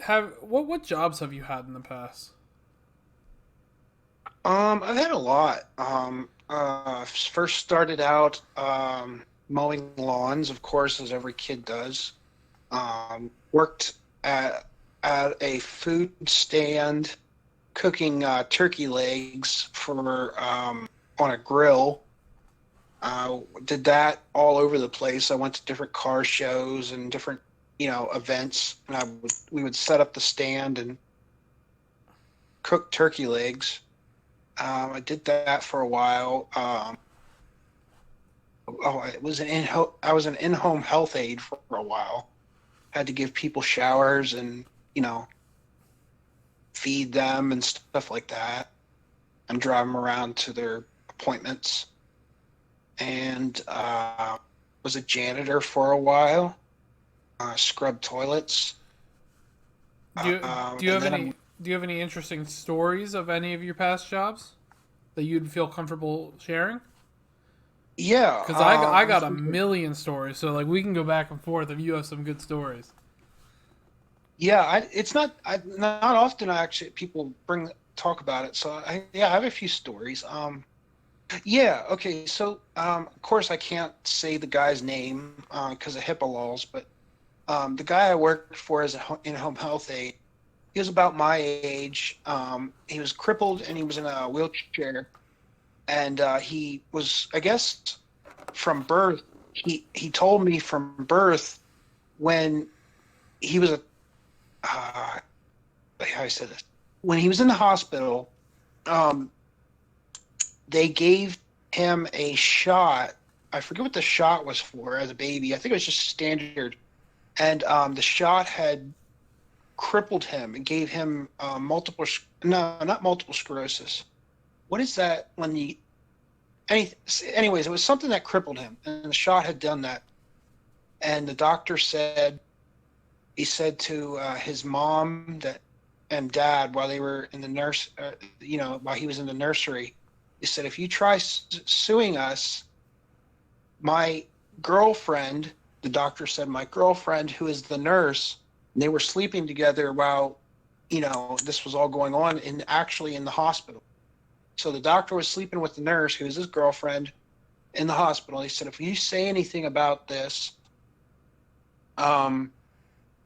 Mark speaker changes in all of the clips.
Speaker 1: What jobs have you had in the past?
Speaker 2: I've had a lot. First started out mowing lawns, of course, as every kid does. Worked at a food stand cooking turkey legs for on a grill. Did that all over the place. I went to different car shows and different, events, and we would set up the stand and cook turkey legs. I did that for a while. I was an in-home health aide for a while. Had to give people showers and, you know, feed them and stuff like that, and drive them around to their appointments. And was a janitor for a while. Scrubbed toilets.
Speaker 1: Do you do you
Speaker 2: And
Speaker 1: have
Speaker 2: then
Speaker 1: any do you have any interesting stories of any of your past jobs that you'd feel comfortable sharing?
Speaker 2: yeah,
Speaker 1: Because I
Speaker 2: I'm
Speaker 1: got a
Speaker 2: thinking.
Speaker 1: million stories, so like we can go back and forth if you have some good stories.
Speaker 2: Yeah, it's not often I actually people bring talk about it. So I have a few stories. Yeah, okay. So, of course, I can't say the guy's name because of HIPAA laws, but the guy I worked for as in-home health aide, he was about my age. He was crippled and he was in a wheelchair, and he was, I guess, from birth. He told me from birth when he was a how I said this when he was in the hospital. Um, they gave him a shot. I forget what the shot was for as a baby. I think it was just standard. And the shot had crippled him and gave him no, not multiple sclerosis. What is that when you, any, anyways, it was something that crippled him. And the shot had done that. And the doctor said, he said to his mom that and dad while they were in the while he was in the nursery, he said, if you try suing us, my girlfriend, the doctor said, my girlfriend, who is the nurse, and they were sleeping together while, this was all going on actually in the hospital. So the doctor was sleeping with the nurse, who is his girlfriend, in the hospital. He said, if you say anything about this, um,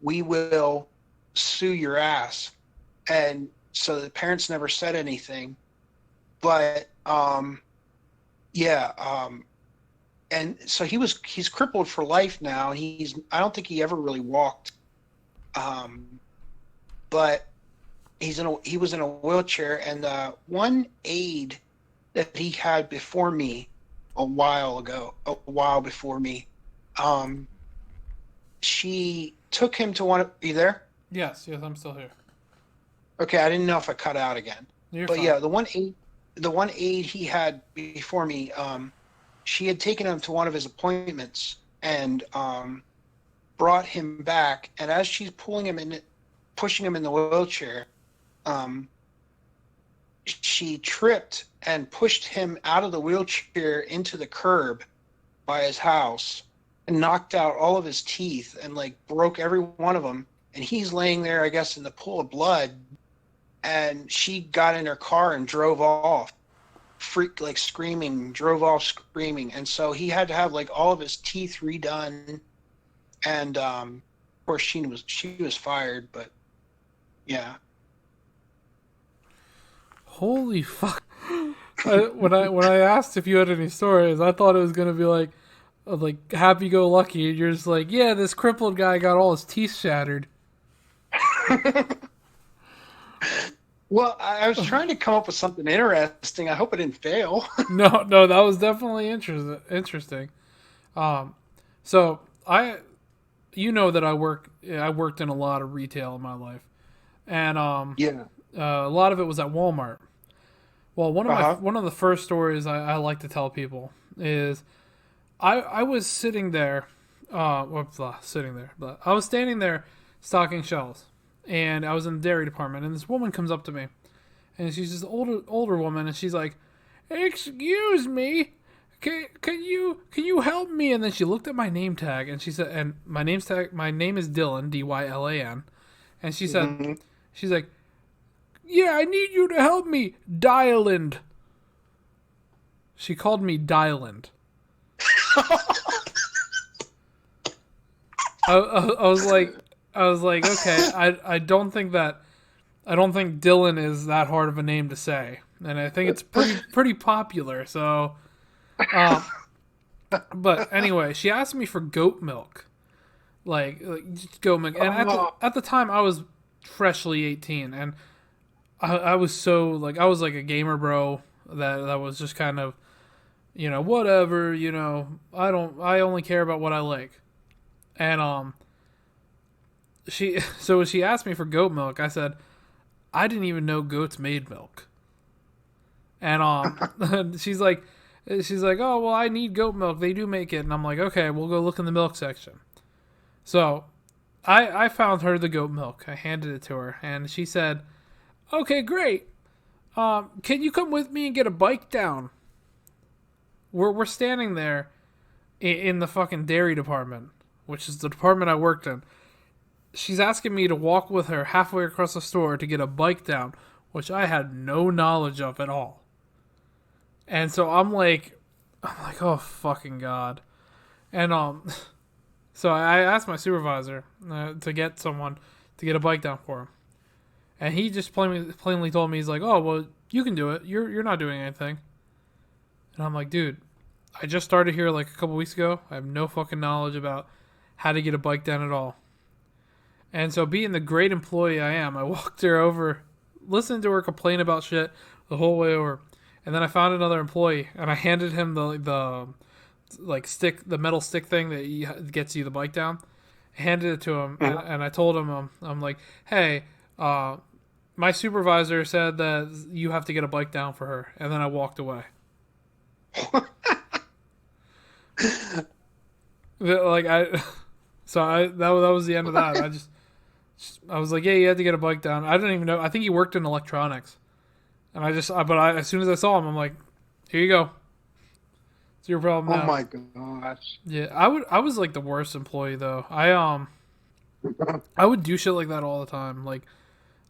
Speaker 2: we will sue your ass. And so the parents never said anything, but yeah, and so he's crippled for life now, and I don't think he ever really walked, um, but he was in a wheelchair, and one aide that he had before me a while before me, um, she took him to one. Are you there?
Speaker 1: Yes, yes, I'm still here.
Speaker 2: Okay, I didn't know if I cut out again,
Speaker 1: You're
Speaker 2: but
Speaker 1: fine.
Speaker 2: yeah, the one aide he had before me, she had taken him to one of his appointments and brought him back. And as she's pushing him in the wheelchair, um, she tripped and pushed him out of the wheelchair into the curb by his house and knocked out all of his teeth and like broke every one of them. And he's laying there, I guess, in the pool of blood. And she got in her car and drove off, freaked like screaming, drove off screaming. And so he had to have like all of his teeth redone. And of course she was fired, but yeah.
Speaker 1: Holy fuck! When I asked if you had any stories, I thought it was gonna be like happy go lucky, and you're just like, yeah, this crippled guy got all his teeth shattered.
Speaker 2: Well, I was trying to come up with something interesting. I hope I didn't fail.
Speaker 1: No, no, that was definitely interesting. Um, so I, you know that I worked in a lot of retail in my life, and
Speaker 2: Yeah.
Speaker 1: a lot of it was at Walmart. Well,
Speaker 2: Uh-huh.
Speaker 1: one of the first stories I like to tell people is I was sitting there, sitting there, but I was standing there stocking shelves, and I was in the dairy department, and this woman comes up to me, and she's this older woman, and she's like, "Excuse me, can you help me?" And then she looked at my name tag, and she said, and my name is Dylan, Dylan, And she said,
Speaker 2: Mhm.
Speaker 1: she's like, yeah, I need you to help me, Dyland. She called me Dyland. I was like, okay, I don't think Dylan is that hard of a name to say, and I think it's pretty popular. So, um, but anyway, she asked me for goat milk, like just goat milk, and
Speaker 2: Oh,
Speaker 1: at the time I was freshly 18, and I was so like I was like a gamer bro that was just kind of whatever I only care about what I like, and she asked me for goat milk. I said I didn't even know goats made milk. And she's like, "Oh, well, I need goat milk. They do make it." And I'm like, "Okay, we'll go look in the milk section." So, I found her the goat milk. I handed it to her, and she said, "Okay, great. Can you come with me and get a bike down?" We're standing there in the fucking dairy department, which is the department I worked in. She's asking me to walk with her halfway across the store to get a bike down, which I had no knowledge of at all. And so I'm like, oh fucking god. And so I asked my supervisor to get someone to get a bike down for him, and he just plainly told me, he's like, oh well, you can do it. You're not doing anything. And I'm like, dude, I just started here like a couple weeks ago. I have no fucking knowledge about how to get a bike down at all. And so, being the great employee I am, I walked her over, listened to her complain about shit the whole way over, and then I found another employee and I handed him the like stick, the metal stick thing that gets you the bike down. I handed it to him, and I told him, I'm like, hey, my supervisor said that you have to get a bike down for her, and then I walked away. Like that was the end of that. I was like, yeah, you had to get a bike down. I didn't even know. I think he worked in electronics, and as soon as I saw him, I'm like, here you go. It's your problem
Speaker 2: oh
Speaker 1: now.
Speaker 2: my gosh.
Speaker 1: Yeah, I was like the worst employee though. I would do shit like that all the time. Like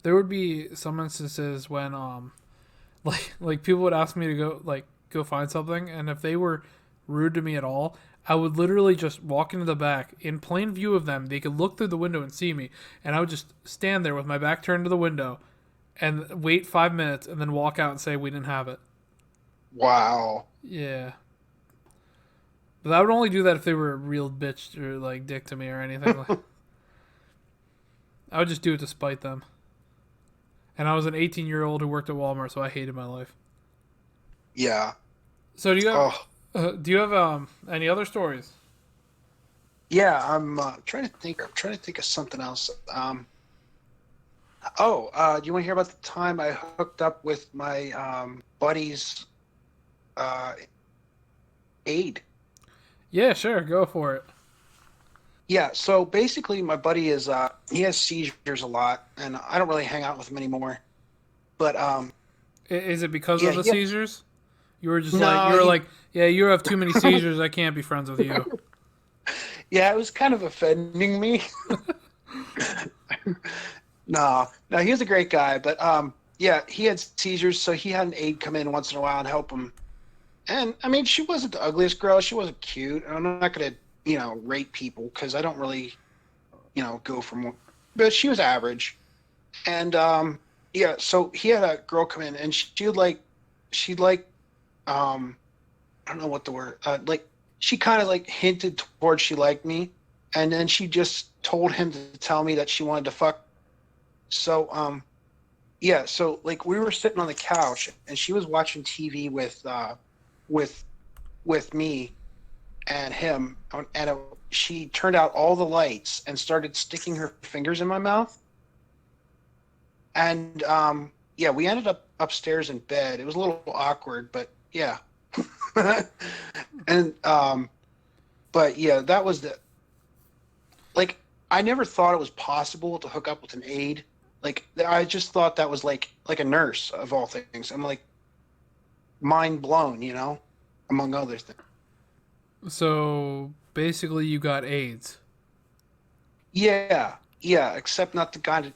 Speaker 1: there would be some instances when like people would ask me to go find something, and if they were rude to me at all, I would literally just walk into the back in plain view of them. They could look through the window and see me, and I would just stand there with my back turned to the window and wait 5 minutes and then walk out and say we didn't have it.
Speaker 2: Wow.
Speaker 1: Yeah. But I would only do that if they were a real bitch or like dick to me or anything. I would just do it to spite them. And I was an 18-year-old who worked at Walmart, so I hated my life.
Speaker 2: Yeah.
Speaker 1: So
Speaker 2: Oh,
Speaker 1: do you have any other stories?
Speaker 2: yeah. I'm trying to think. I'm trying to think of something else. Do you want to hear about the time I hooked up with my buddy's uh, aide?
Speaker 1: Yeah, sure, go for it.
Speaker 2: Yeah. So basically, my buddy is he has seizures a lot, and I don't really hang out with him anymore. But
Speaker 1: Is it because
Speaker 2: yeah,
Speaker 1: of the seizures? You
Speaker 2: no,
Speaker 1: were like, yeah, you have too many seizures. I can't be friends with you.
Speaker 2: yeah, it was kind of offending me. No, he was a great guy, but yeah, he had seizures, so he had an aide come in once in a while and help him. And I mean, she wasn't the ugliest girl. She wasn't cute. And I'm not gonna, rate people because I don't really, go from. But she was average. And yeah, so he had a girl come in, and she'd like, I don't know what the word, like she kind of like hinted towards she liked me, and then she just told him to tell me that she wanted to fuck. So yeah, so like we were sitting on the couch, and she was watching TV with with me and him, and she turned out all the lights and started sticking her fingers in my mouth. And yeah, we ended up upstairs in bed. It was a little awkward, but yeah. And but yeah, that was the like I never thought it was possible to hook up with an aide. Like I just thought that was like a nurse of all things. I'm like mind blown, among other things.
Speaker 1: So basically, you got AIDS.
Speaker 2: Yeah, yeah, except not the kind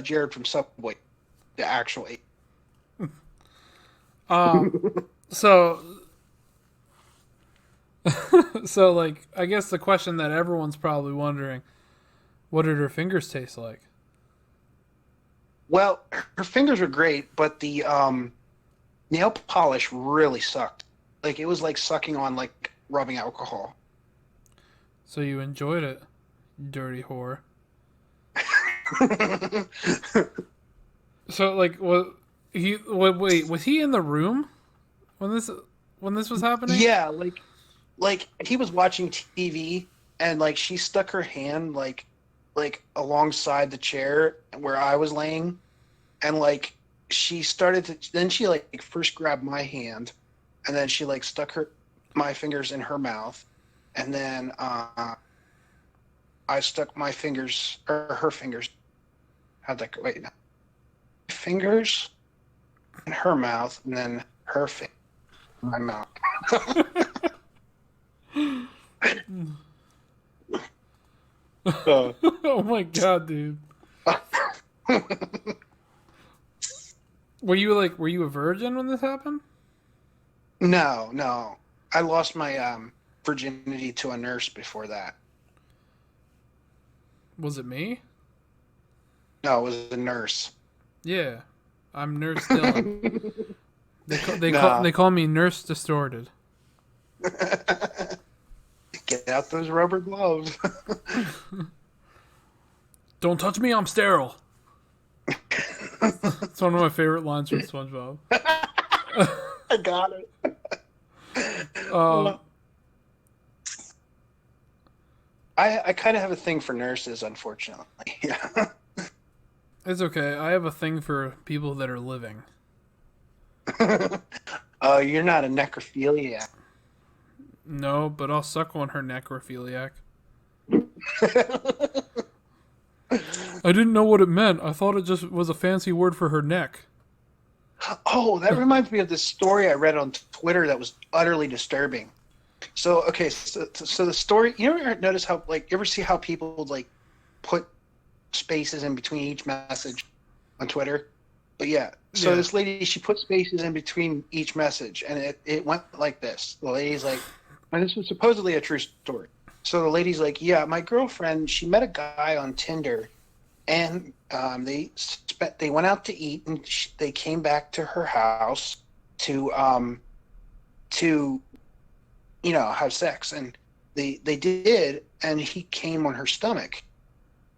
Speaker 2: Jared from Subway, the actual.
Speaker 1: Um, so so like I guess the question that everyone's probably wondering, what did her fingers taste like?
Speaker 2: Well, her fingers were great, but the nail polish really sucked. Like it was like sucking on like rubbing alcohol.
Speaker 1: So you enjoyed it, dirty whore. So like wait, was he in the room when this was happening?
Speaker 2: Yeah, like he was watching TV and like she stuck her hand like alongside the chair where I was laying and like she started to then she like first grabbed my hand and then she like stuck her my fingers in her mouth and then I stuck my fingers or her fingers. How'd that go? Wait, no. Fingers in her mouth and then her finger in my mouth. Uh,
Speaker 1: Oh my god, dude. Were you a virgin when this happened?
Speaker 2: no, no. I lost my virginity to a nurse before that.
Speaker 1: Was it me?
Speaker 2: No, it was a nurse.
Speaker 1: Yeah, I'm Nurse Dylan.
Speaker 2: No.
Speaker 1: They call me Nurse Distorted.
Speaker 2: Get out those rubber gloves.
Speaker 1: Don't touch me, I'm sterile. It's one of my favorite lines from SpongeBob.
Speaker 2: I got it.
Speaker 1: Um,
Speaker 2: I kind of have a thing for nurses, unfortunately. Yeah.
Speaker 1: it's okay. I have a thing for people that are living.
Speaker 2: Oh, you're not a necrophiliac.
Speaker 1: No, but I'll suck on her necrophiliac. I didn't know what it meant. I thought it just was a fancy word for her neck.
Speaker 2: Oh, that reminds me of this story I read on Twitter that was utterly disturbing. So, okay, so the story, you ever notice how, like, you ever see how people, like, put spaces in between each message on Twitter? But yeah, so
Speaker 1: Yeah.
Speaker 2: this lady, she put spaces in between each message, and it went like this. The lady's like, and this was supposedly a true story. So the lady's like, yeah, my girlfriend, she met a guy on Tinder, and they went out to eat, and they came back to her house to have sex, and they did, and he came on her stomach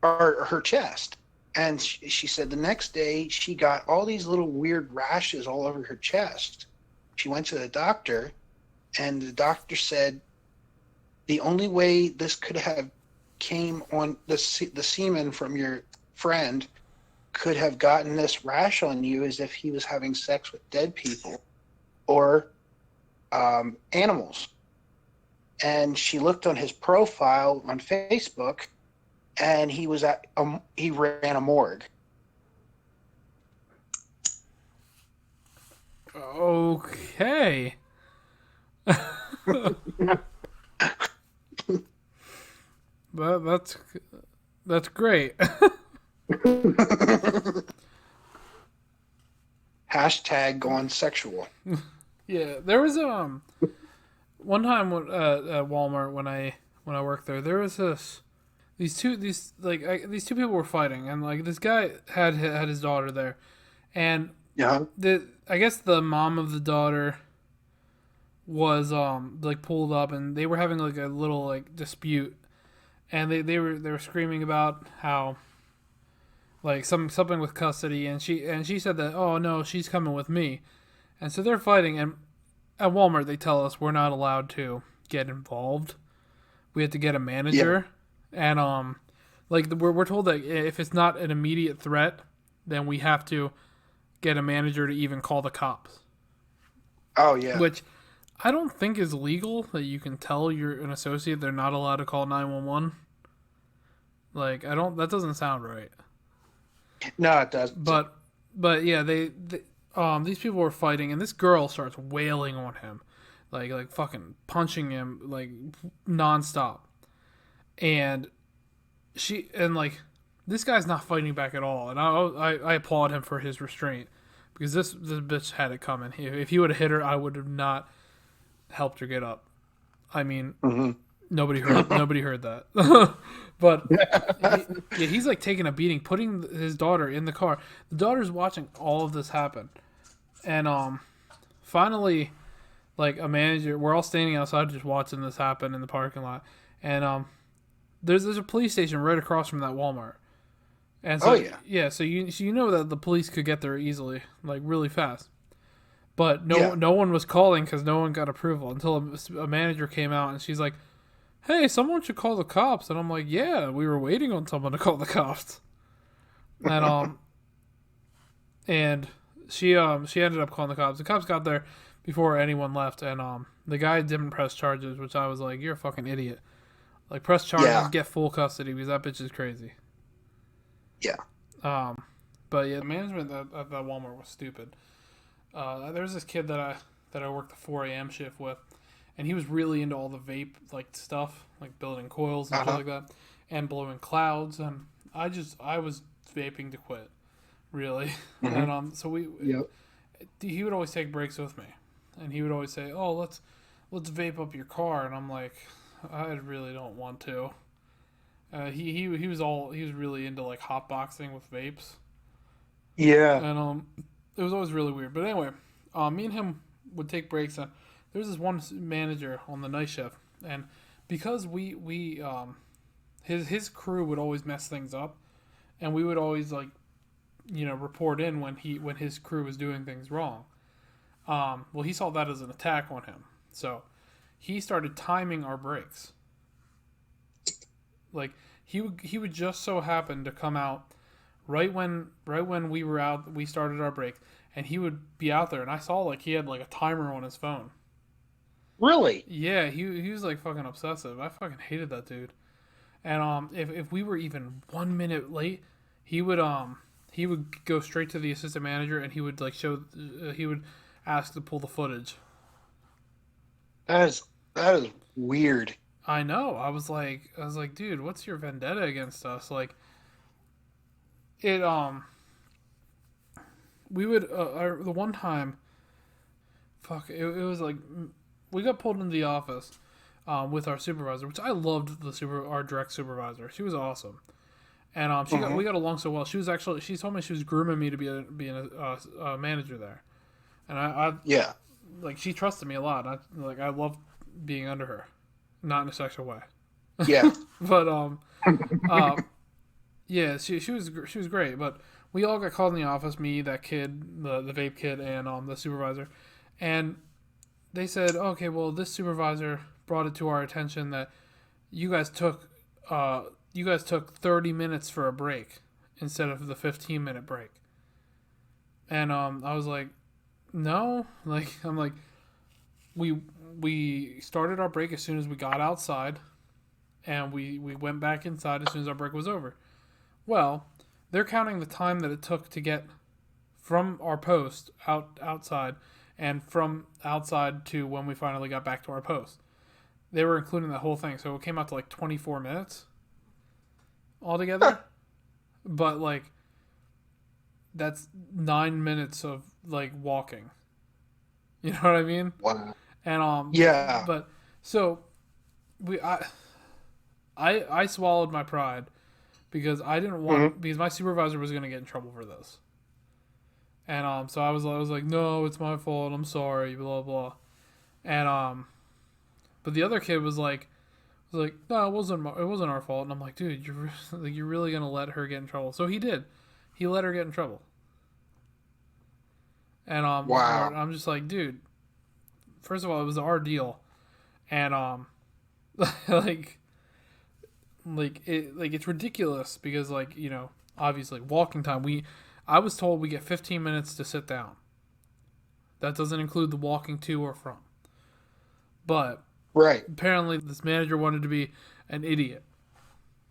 Speaker 2: or her chest. And she said the next day she got all these little weird rashes all over her chest. She went to the doctor, and the doctor said the only way this could have came on the semen from your friend could have gotten this rash on you is if he was having sex with dead people or animals. And she looked on his profile on Facebook, and he was he ran a morgue.
Speaker 1: Okay. That's great.
Speaker 2: Hashtag gone sexual.
Speaker 1: Yeah, there was one time at Walmart when I worked there was these two people were fighting, and like this guy had his daughter there, and
Speaker 2: Yeah.
Speaker 1: I guess the mom of the daughter was like pulled up, and they were having like a little like dispute, and they were screaming about how like something with custody, and she said that, oh no, she's coming with me, and so they're fighting, and at Walmart they tell us we're not allowed to get involved. We have to get a manager, and like we're told that if it's not an immediate threat, then we have to get a manager to even call the cops.
Speaker 2: Oh yeah.
Speaker 1: Which I don't think is legal, that you can tell you're an associate they're not allowed to call 911. Like that doesn't sound right.
Speaker 2: No, it does.
Speaker 1: But yeah, they these people were fighting, and this girl starts wailing on him, like fucking punching him like nonstop, and like this guy's not fighting back at all, and I applaud him for his restraint because this bitch had it coming. If he would have hit her, I would have not helped her get up. I mean,
Speaker 2: Mm-hmm.
Speaker 1: nobody heard that. But he's like taking a beating, putting his daughter in the car. The daughter's watching all of this happen, and finally, like a manager, we're all standing outside just watching this happen in the parking lot, and there's a police station right across from that Walmart. And so, so you know that the police could get there easily, like really fast. But no one was calling because no one got approval until a manager came out and she's like, "Hey, someone should call the cops." And I'm like, "Yeah, we were waiting on someone to call the cops." And and she ended up calling the cops. The cops got there before anyone left, and the guy didn't press charges, which I was like, "You're a fucking idiot." Like, press charges, get full custody because that bitch is crazy.
Speaker 2: Yeah.
Speaker 1: But yeah, the management at that Walmart was stupid. There was this kid that I worked the 4 a.m. shift with, and he was really into all the vape like stuff, like building coils and shit like that, and blowing clouds. And I was vaping to quit, really. Mm-hmm. And so he would always take breaks with me, and he would always say, "Oh, let's vape up your car," and I'm like, I really don't want to. He was really into like hotboxing with vapes.
Speaker 2: Yeah.
Speaker 1: And it was always really weird. But anyway, me and him would take breaks, and there was this one manager on the night shift, and because his crew would always mess things up, and we would always like, report in when his crew was doing things wrong. Well, he saw that as an attack on him, so he started timing our breaks. Like he would just so happen to come out right when we were out, we started our break, and he would be out there, and I saw like he had like a timer on his phone.
Speaker 2: Really?
Speaker 1: Yeah, he was like fucking obsessive. I fucking hated that dude. And if we were even 1 minute late, he would go straight to the assistant manager, and he would like he would ask to pull the footage.
Speaker 2: That is weird.
Speaker 1: I know. I was like, dude, what's your vendetta against us? Like, it we would the one time, it was like we got pulled into the office, with our supervisor, which I loved our direct supervisor. She was awesome, and we got along so well. She told me she was grooming me to be a manager there, and I like she trusted me a lot. I loved being under her. Not in a sexual way.
Speaker 2: Yeah.
Speaker 1: But yeah, she was great. But we all got called in the office. Me, that kid, the vape kid, and the supervisor, and they said, okay, well, this supervisor brought it to our attention that you guys took 30 minutes for a break instead of the 15-minute break. And I was like, no, like I'm like, we started our break as soon as we got outside, and we went back inside as soon as our break was over. Well, they're counting the time that it took to get from our post outside and from outside to when we finally got back to our post. They were including the whole thing, so it came out to like 24 minutes altogether. But like that's 9 minutes of like walking. You know what I mean?
Speaker 2: Wow.
Speaker 1: And
Speaker 2: yeah.
Speaker 1: But so I swallowed my pride because I didn't want because my supervisor was going to get in trouble for this. And so I was like, no, it's my fault. I'm sorry. Blah blah. And but the other kid was like, no, it wasn't our fault. And I'm like, dude, you're really gonna let her get in trouble? So he did. He let her get in trouble. And
Speaker 2: wow.
Speaker 1: I'm just like, dude. First of all, it was our deal, and like it's ridiculous because obviously walking time. I was told we get 15 minutes to sit down. That doesn't include the walking to or from. But
Speaker 2: right,
Speaker 1: apparently this manager wanted to be an idiot.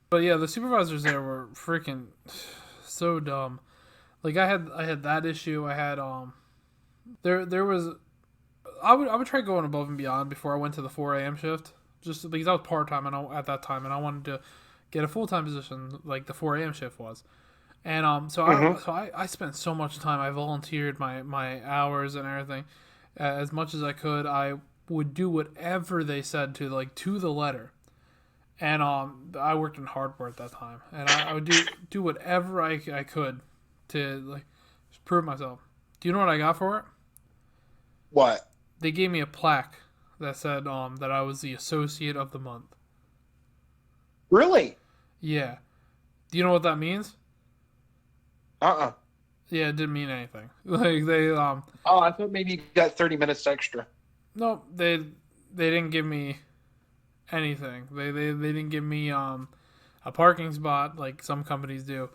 Speaker 1: But yeah, the supervisors there were freaking so dumb. Like I had that issue. I had there was. I would try going above and beyond before I went to the 4 a.m. shift, just because I was part time at that time, and I wanted to get a full-time position like the 4 a.m. shift was. And
Speaker 2: Mm-hmm.
Speaker 1: I spent so much time. I volunteered my hours and everything as much as I could. I would do whatever they said to the letter. And I worked in hardware at that time, and I would do whatever I could to like just prove myself. Do you know what I got for it?
Speaker 2: What?
Speaker 1: They gave me a plaque that said that I was the associate of the month.
Speaker 2: Really?
Speaker 1: Yeah. Do you know what that means?
Speaker 2: Uh-uh.
Speaker 1: Yeah, it didn't mean anything. Like they
Speaker 2: Oh, I thought maybe you got 30 minutes extra.
Speaker 1: no, they didn't give me anything. They didn't give me a parking spot like some companies do.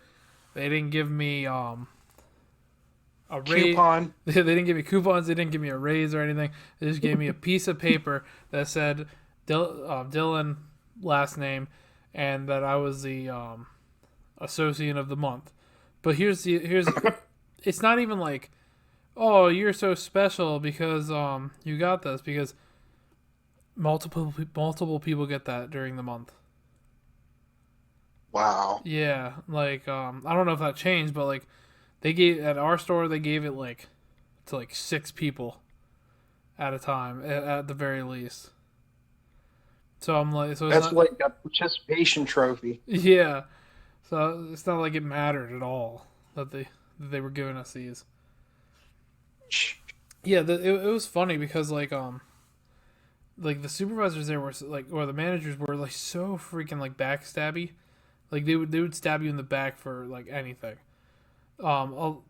Speaker 1: They didn't give me a raise.
Speaker 2: Coupon.
Speaker 1: They didn't give me coupons. They didn't give me a raise or anything. They just gave me a piece of paper that said Dylan last name, and that I was the associate of the month. But here's it's not even like, oh, you're so special because you got this, because multiple people get that during the month.
Speaker 2: Wow.
Speaker 1: Yeah, like I don't know if that changed, but like they gave at our store they gave it like to like 6 people at a time at the very least. So I'm like, so it's
Speaker 2: That's
Speaker 1: not,
Speaker 2: like a participation trophy.
Speaker 1: yeah. So it's not like it mattered at all that they were giving us these. Yeah, it was funny because like the supervisors there were like, or the managers were like so freaking like backstabby. Like they would stab you in the back for like anything. Um,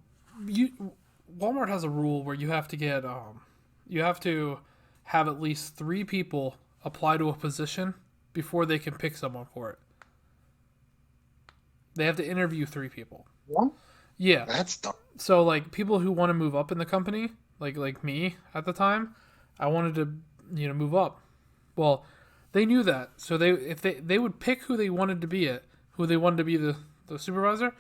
Speaker 1: you Walmart has a rule where you have to have at least 3 people apply to a position before they can pick someone for it. They have to interview 3 people.
Speaker 2: What?
Speaker 1: Yeah.
Speaker 2: That's dumb.
Speaker 1: So like people who want to move up in the company, like me at the time, I wanted to move up. Well, they knew that, so they would pick who they wanted to be the supervisor,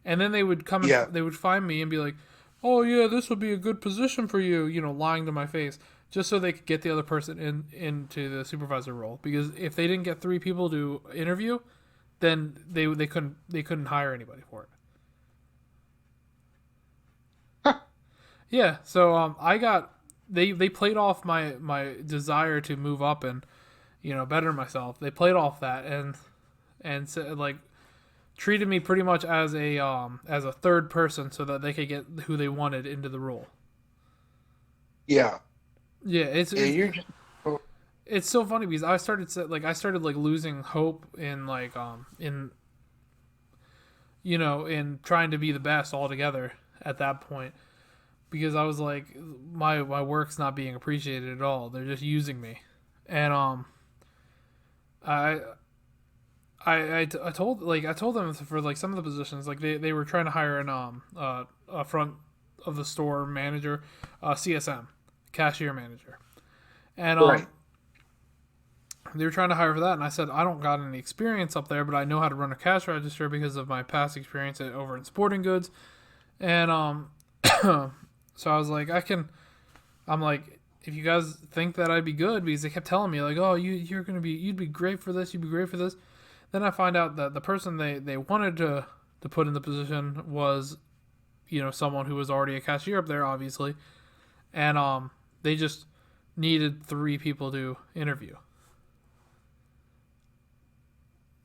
Speaker 1: and then they would come and
Speaker 2: Yeah.
Speaker 1: they would find me and be like, oh yeah, this would be a good position for you, lying to my face, just so they could get the other person into the supervisor role. Because if they didn't get 3 people to interview, then they couldn't hire anybody for it.
Speaker 2: Huh.
Speaker 1: Yeah, so I got they played off my desire to move up and better myself. They played off that and said, like, treated me pretty much as a third person so that they could get who they wanted into the role.
Speaker 2: Yeah.
Speaker 1: Yeah,
Speaker 2: Yeah, you're just.
Speaker 1: it's so funny because I started like losing hope in trying to be the best altogether at that point, because I was like, my work's not being appreciated at all. They're just using me. And I I told them for like some of the positions, like they were trying to hire a front of the store manager, CSM, cashier manager, and
Speaker 2: Right.
Speaker 1: they were trying to hire for that, and I said I don't got any experience up there, but I know how to run a cash register because of my past experience over in sporting goods, and so I was like, I'm like, if you guys think that I'd be good, because they kept telling me like, oh, you'd be great for this, you'd be great for this. Then I find out that the person they wanted to put in the position was, someone who was already a cashier up there, obviously, and they just needed 3 people to interview.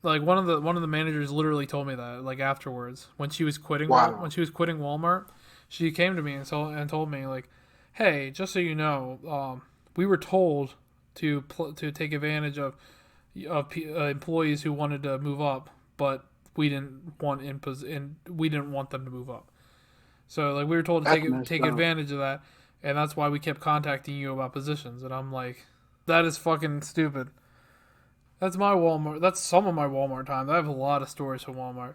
Speaker 1: Like one of the managers literally told me that, like, afterwards when she was quitting
Speaker 2: Wow.
Speaker 1: Walmart, she came to me and told me like, hey, just so you know, we were told to take advantage of employees who wanted to move up, but we didn't want them to move up. So like we were told to
Speaker 2: That's messed
Speaker 1: take
Speaker 2: up.
Speaker 1: advantage of that, and that's why we kept contacting you about positions. And I'm like, that is fucking stupid. That's my Walmart. That's some of my Walmart time. I have a lot of stories from Walmart.